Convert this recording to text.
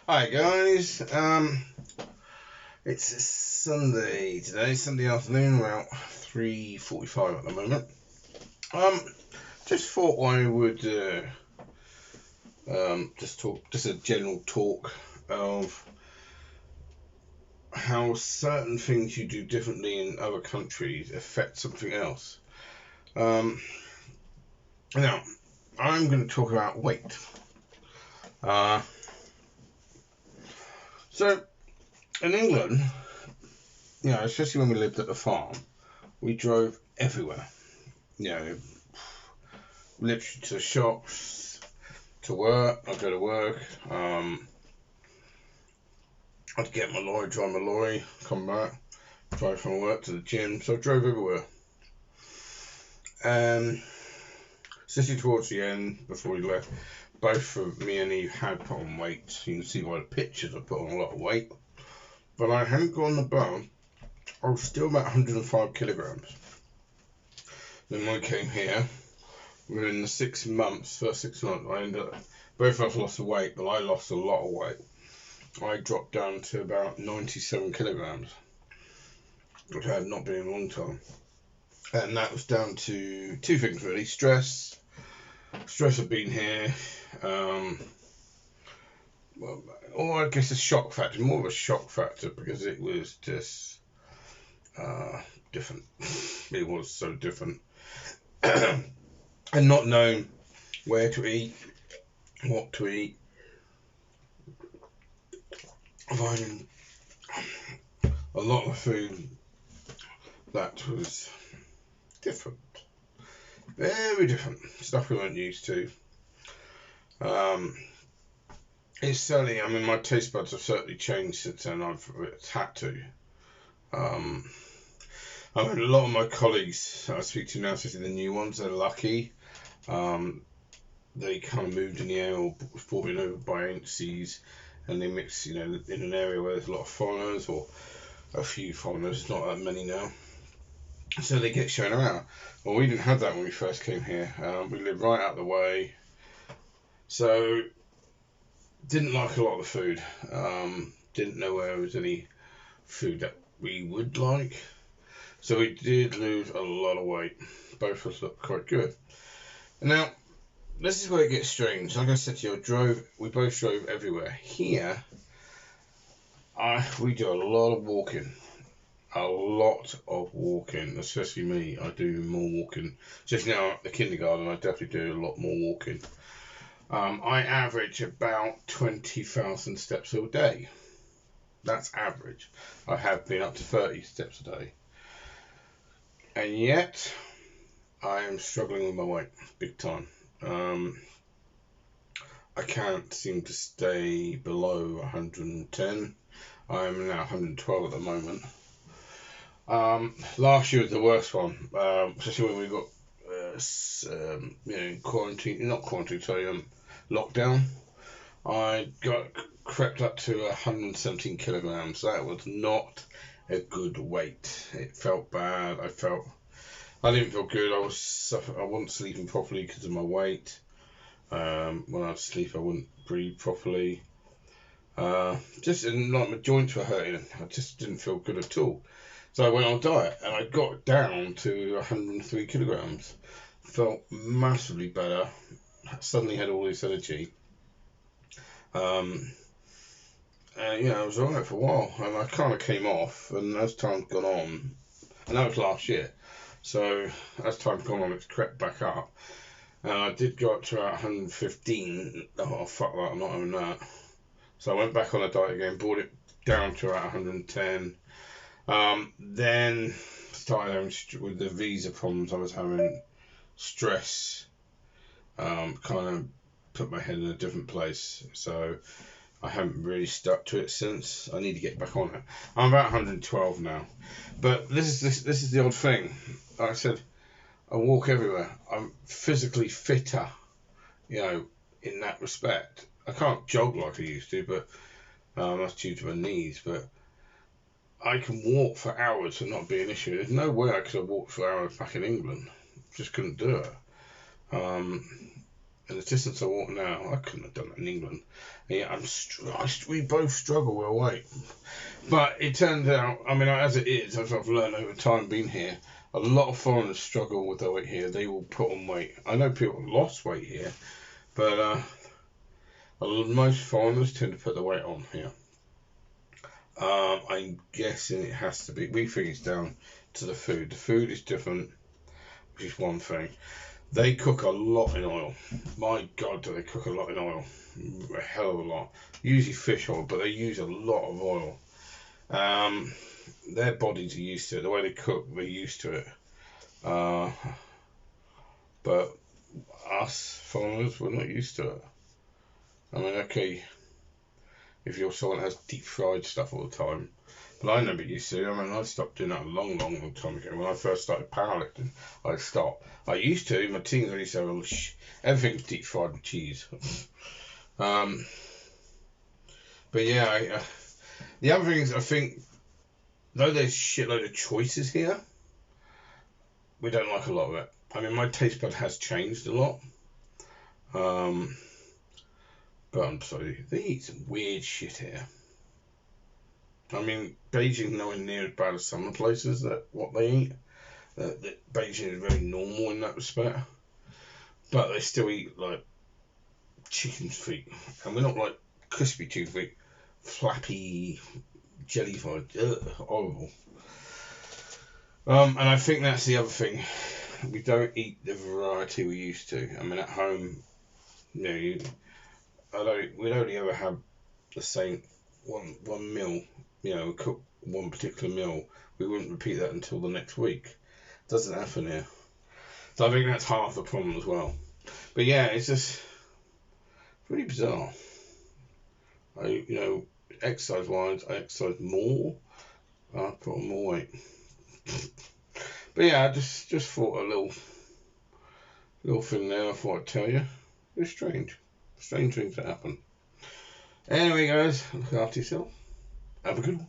Hi guys, it's Sunday today, Sunday afternoon, about 3:45 at the moment. Just thought I would just talk, just a general talk of how certain things you do differently in other countries affect something else. Now, I'm going to talk about weight. So in England, especially when we lived at the farm, we drove everywhere. Literally to the shops, to work. I'd go to work. I'd get my lorry, drive my lorry, come back, drive from work to the gym. So I drove everywhere. Especially towards the end, before we left, both of me and Eve had put on weight. You can see by the pictures I put on a lot of weight. But I hadn't gone above. I was still about 105 kilograms. Then when I came here, within the 6 months, first 6 months, I ended up, both of us lost weight, but I lost a lot of weight. I dropped down to about 97 kilograms, which I had not been in a long time. And that was down to two things really: stress of being here, or I guess a shock factor, more of a shock factor, because it was just different. It was so different. And not knowing where to eat, what to eat, finding a lot of food that was different, very different, stuff we weren't used to. It's certainly, my taste buds have certainly changed since then. I've had to. A lot of my colleagues I speak to now, especially the new ones, they're lucky. They kind of moved in the area or brought in over by agencies, and they mix, in an area where there's a lot of foreigners, or a few foreigners, not that many now. So they get shown around. Well, we didn't have that when we first came here. We lived right out the way, so didn't like a lot of the food. Didn't know where there was any food that we would like. So we did lose a lot of weight. Both of us looked quite good. And now, this is where it gets strange. Like I said to you, we both drove everywhere. Here, we do a lot of walking. Especially me. I do more walking. Just now at the kindergarten, I definitely do a lot more walking. I average about 20,000 steps a day. That's average. I have been up to 30 steps a day. And yet, I am struggling with my weight, big time. I can't seem to stay below 110. I am now 112 at the moment. Last year was the worst one, especially when we got lockdown. I crept up to 117 kilograms. That was not a good weight. It felt bad. I didn't feel good. I wasn't sleeping properly because of my weight. When I'd sleep, I wouldn't breathe properly. My joints were hurting. I just didn't feel good at all. So I went on a diet, and I got down to 103 kilograms. Felt massively better. Suddenly had all this energy. I was alright for a while, and I kind of came off, and as time's gone on, and that was last year, so as time's gone on, it's crept back up, and I did go up to about 115, oh fuck that, I'm not having that, so I went back on a diet again, brought it down to about 110, then started having, with the visa problems I was having, stress, kind of put my head in a different place, so I haven't really stuck to it since. I need to get back on it. I'm about 112 now, but this is the odd thing. Like I said, I walk everywhere. I'm physically fitter, in that respect. I can't jog like I used to, but that's due to my knees. But I can walk for hours and not be an issue. There's no way I could have walked for hours back in England. Just couldn't do it. and the distance I walk now, I couldn't have done that in England. And yeah, we both struggle with weight. But it turns out, I mean, as it is, as I've learned over time being here, a lot of foreigners struggle with their weight here. They will put on weight. I know people have lost weight here, but most foreigners tend to put the weight on here. I'm guessing it has to be. We think it's down to the food. The food is different, which is one thing. They cook a lot in oil. My God, do they cook a lot in oil? A hell of a lot. Usually fish oil, but they use a lot of oil. Their bodies are used to it. The way they cook, they're used to it. But us foreigners, we're not used to it. I mean, okay, if you're someone that has deep fried stuff all the time, but I never used to. I mean, I stopped doing that a long time ago. When I first started powerlifting, I stopped. I used to, in my teens, I used to have everything's deep fried with cheese. But yeah, the other thing is, I think, though there's shitload of choices here, we don't like a lot of it. I mean, my taste bud has changed a lot. But I'm sorry, they eat some weird shit here. I mean, Beijing is nowhere near as bad as some of the places that what they eat. Beijing is very normal in that respect. But they still eat, like, chicken's feet. And we're not like crispy chicken feet. Flappy, jellified. Horrible. And I think that's the other thing. We don't eat the variety we used to. I mean, at home, we'd only ever have the same one meal. Cook one particular meal. We wouldn't repeat that until the next week. Doesn't happen here. So I think that's half the problem as well. But yeah, it's just really bizarre. Exercise wise, I exercise more. I put on more weight. But yeah, I just thought a little thing there I thought I'd tell you. It's strange. Strange things that happen. Anyway, guys, look after yourself. Have a good one.